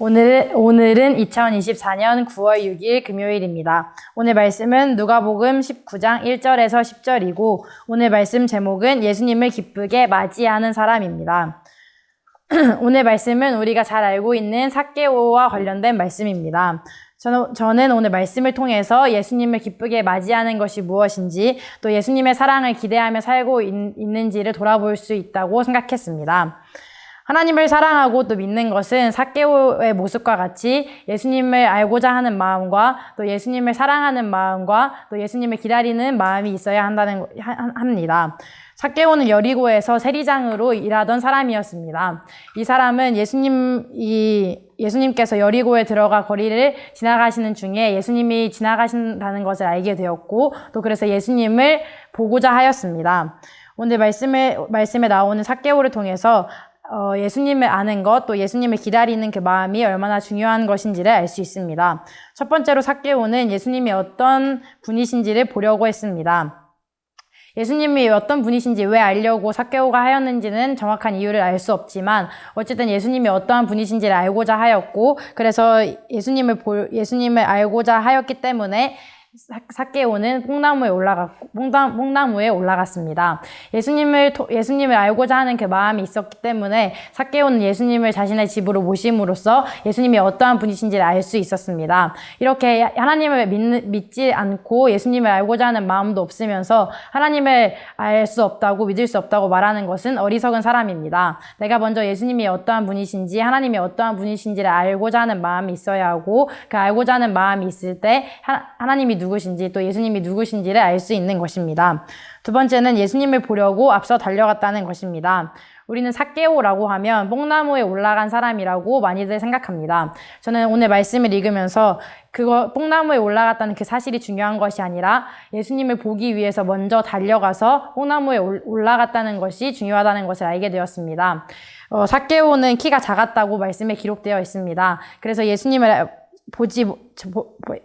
오늘은 2024년 9월 6일 금요일입니다. 오늘 말씀은 누가복음 19장 1절에서 10절이고 오늘 말씀 제목은 예수님을 기쁘게 맞이하는 사람입니다. 오늘 말씀은 우리가 잘 알고 있는 삭개오와 관련된 말씀입니다. 저는 오늘 말씀을 통해서 예수님을 기쁘게 맞이하는 것이 무엇인지 또 예수님의 사랑을 기대하며 살고 있는지를 돌아볼 수 있다고 생각했습니다. 하나님을 사랑하고 또 믿는 것은 삭개오의 모습과 같이 예수님을 알고자 하는 마음과 또 예수님을 사랑하는 마음과 또 예수님을 기다리는 마음이 있어야 합니다. 삭개오는 여리고에서 세리장으로 일하던 사람이었습니다. 이 사람은 예수님께서 여리고에 들어가 거리를 지나가시는 중에 예수님이 지나가신다는 것을 알게 되었고 또 그래서 예수님을 보고자 하였습니다. 오늘 말씀에 나오는 삭개오를 통해서 예수님을 아는 것, 또 예수님을 기다리는 그 마음이 얼마나 중요한 것인지를 알 수 있습니다. 첫 번째로 삭개오는 예수님이 어떤 분이신지를 보려고 했습니다. 예수님이 어떤 분이신지 왜 알려고 삭개오가 하였는지는 정확한 이유를 알 수 없지만 어쨌든 예수님이 어떠한 분이신지를 알고자 하였고 그래서 예수님을 알고자 하였기 때문에 삭개오는 뽕나무에 올라갔습니다. 예수님을 알고자 하는 그 마음이 있었기 때문에 삭개오는 예수님을 자신의 집으로 모심으로써 예수님이 어떠한 분이신지를 알 수 있었습니다. 이렇게 하나님을 믿지 않고 예수님을 알고자 하는 마음도 없으면서 하나님을 알 수 없다고 믿을 수 없다고 말하는 것은 어리석은 사람입니다. 내가 먼저 예수님이 어떠한 분이신지 하나님이 어떠한 분이신지를 알고자 하는 마음이 있어야 하고 그 알고자 하는 마음이 있을 때 하나님이 누구신지 또 예수님이 누구신지를 알 수 있는 것입니다. 두 번째는 예수님을 보려고 앞서 달려갔다는 것입니다. 우리는 삭개오라고 하면 뽕나무에 올라간 사람이라고 많이들 생각합니다. 저는 오늘 말씀을 읽으면서 뽕나무에 올라갔다는 그 사실이 중요한 것이 아니라 예수님을 보기 위해서 먼저 달려가서 뽕나무에 올라갔다는 것이 중요하다는 것을 알게 되었습니다. 삭개오는 키가 작았다고 말씀에 기록되어 있습니다. 그래서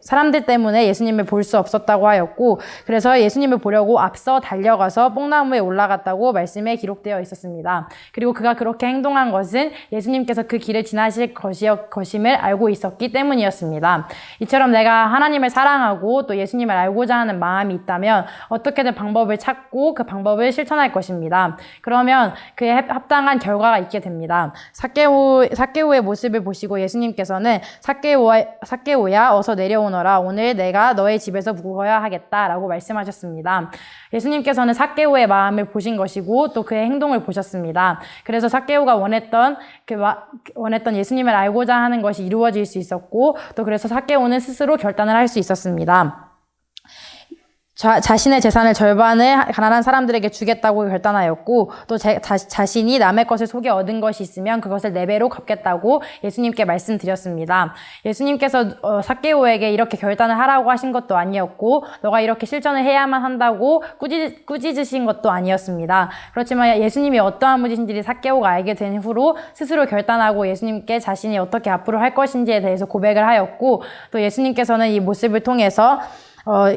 사람들 때문에 예수님을 볼 수 없었다고 하였고 그래서 예수님을 보려고 앞서 달려가서 뽕나무에 올라갔다고 말씀에 기록되어 있었습니다. 그리고 그가 그렇게 행동한 것은 예수님께서 그 길을 지나실 것임을 알고 있었기 때문이었습니다. 이처럼 내가 하나님을 사랑하고 또 예수님을 알고자 하는 마음이 있다면 어떻게든 방법을 찾고 그 방법을 실천할 것입니다. 그러면 그에 합당한 결과가 있게 됩니다. 삭개오의 모습을 보시고 예수님께서는 삭개오야 어서 내려오너라. 오늘 내가 너의 집에서 묵어야 하겠다라고 말씀하셨습니다. 예수님께서는 삭개오의 마음을 보신 것이고 또 그의 행동을 보셨습니다. 그래서 삭개오가 원했던 예수님을 알고자 하는 것이 이루어질 수 있었고 또 그래서 삭개오는 스스로 결단을 할 수 있었습니다. 자신의 재산을 절반을 가난한 사람들에게 주겠다고 결단하였고 또 자신이 남의 것을 속여 얻은 것이 있으면 그것을 4배로 갚겠다고 예수님께 말씀드렸습니다. 예수님께서 삭개오에게 이렇게 결단을 하라고 하신 것도 아니었고 너가 이렇게 실천을 해야만 한다고 꾸짖으신 것도 아니었습니다. 그렇지만 예수님이 어떠한 분이신지 삭개오가 알게 된 후로 스스로 결단하고 예수님께 자신이 어떻게 앞으로 할 것인지에 대해서 고백을 하였고 또 예수님께서는 이 모습을 통해서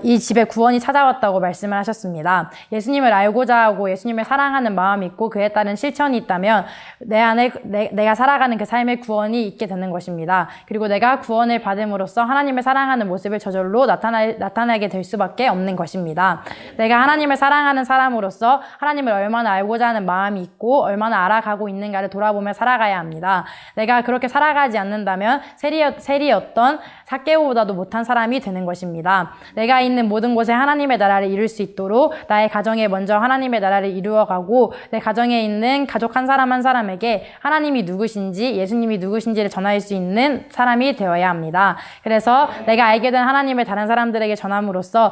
이 집에 구원이 찾아왔다고 말씀을 하셨습니다. 예수님을 알고자 하고 예수님을 사랑하는 마음이 있고 그에 따른 실천이 있다면 내 안에 내가 살아가는 그 삶의 구원이 있게 되는 것입니다. 그리고 내가 구원을 받음으로써 하나님을 사랑하는 모습을 저절로 나타나게 될 수밖에 없는 것입니다. 내가 하나님을 사랑하는 사람으로서 하나님을 얼마나 알고자 하는 마음이 있고 얼마나 알아가고 있는가를 돌아보며 살아가야 합니다. 내가 그렇게 살아가지 않는다면 세리였던 삭개오보다도 못한 사람이 되는 것입니다. 내가 있는 모든 곳에 하나님의 나라를 이룰 수 있도록 나의 가정에 먼저 하나님의 나라를 이루어가고 내 가정에 있는 가족 한 사람 한 사람에게 하나님이 누구신지 예수님이 누구신지를 전할 수 있는 사람이 되어야 합니다. 그래서 내가 알게 된 하나님을 다른 사람들에게 전함으로써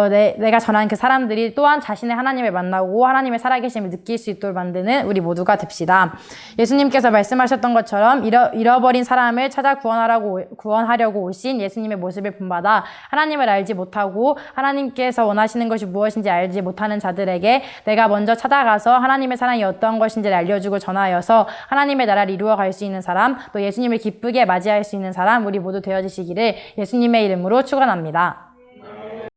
내가 전한 그 사람들이 또한 자신의 하나님을 만나고 하나님의 살아계심을 느낄 수 있도록 만드는 우리 모두가 됩시다. 예수님께서 말씀하셨던 것처럼 잃어버린 사람을 찾아 구원하려고 오신 예수님의 모습을 본받아 하나님을 알지 못하고 하나님께서 원하시는 것이 무엇인지 알지 못하는 자들에게 내가 먼저 찾아가서 하나님의 사랑이 어떤 것인지를 알려주고 전하여서 하나님의 나라를 이루어갈 수 있는 사람 또 예수님을 기쁘게 맞이할 수 있는 사람 우리 모두 되어지시기를 예수님의 이름으로 축원합니다.